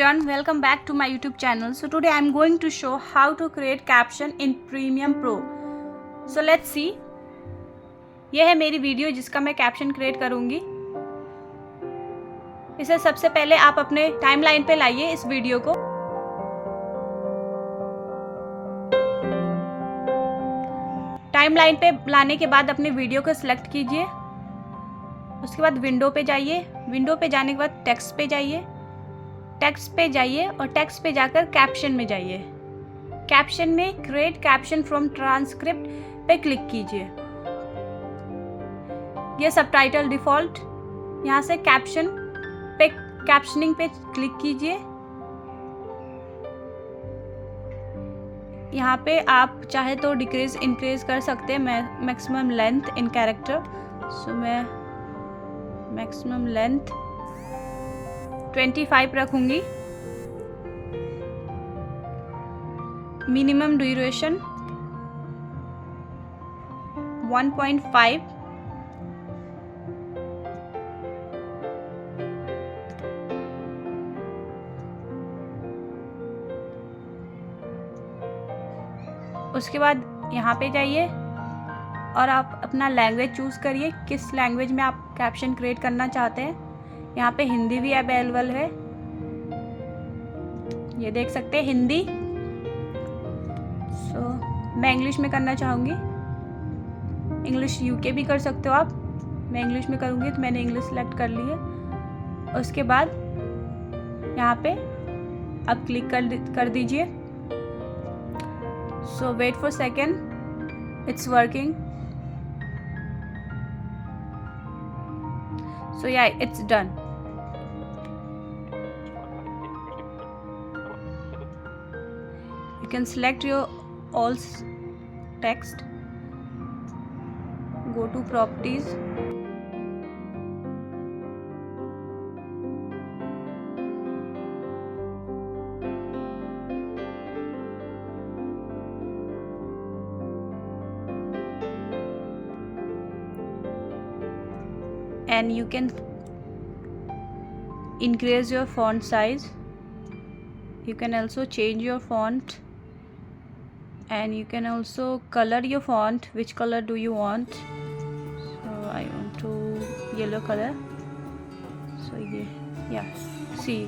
everyone, welcome back to my YouTube channel. So today I'm going to show how to create caption in Premiere Pro. So let's see. यह है मेरी video जिसका मैं caption create करूंगी. इसे सबसे पहले आप अपने टाइमलाइन पे लाइए इस वीडियो को. टाइमलाइन पे लाने के बाद अपने वीडियो को सिलेक्ट कीजिए. उसके बाद विंडो पे जाइए. विंडो पे जाने के बाद टेक्स्ट पे जाइए. टेक्स्ट पे जाइए और टेक्स्ट पे जाकर कैप्शन में जाइए. कैप्शन में क्रिएट कैप्शन फ्रॉम ट्रांसक्रिप्ट पे क्लिक कीजिए. ये सबटाइटल डिफ़ॉल्ट, यहाँ से कैप्शन पे कैप्शनिंग पे क्लिक कीजिए. यहाँ पे आप चाहे तो डिक्रीज इंक्रीज कर सकते हैं. मैक्सिमम लेंथ इन कैरेक्टर, सो मैं मैक्सिमम लेंथ 25 रखूंगी. Minimum duration 1.5. उसके बाद यहाँ पे जाइए और आप अपना लैंग्वेज चूज़ करिए, किस लैंग्वेज में आप कैप्शन क्रिएट करना चाहते हैं. यहाँ पे हिंदी भी अवेलेबल है, ये देख सकते हैं हिंदी. सो मैं इंग्लिश में करना चाहूँगी. इंग्लिश यूके भी कर सकते हो आप. मैं इंग्लिश में करूँगी तो मैंने इंग्लिश सेलेक्ट कर ली है. उसके बाद यहाँ पे आप क्लिक कर दीजिए. So wait for second, it's working. So yeah, it's done. You can select your all text, go to properties, and you can increase your font size. You can also change your font, and you can also color your font. Which color do you want? So I want to yellow color. So yeah, see.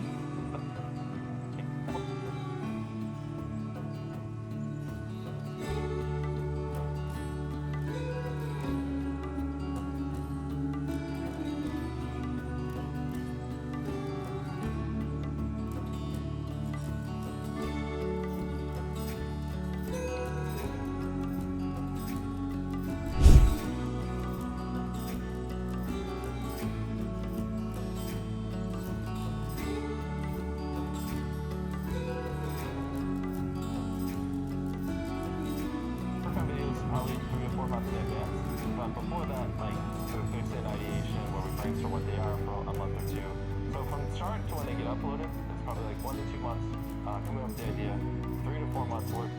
Probably 3 or 4 months in advance. But before that, like, there's an ideation where we brainstorm what they are for a month or two. So from start to when they get uploaded, it's probably like 1 to 2 months coming up with the idea. 3 to 4 months work.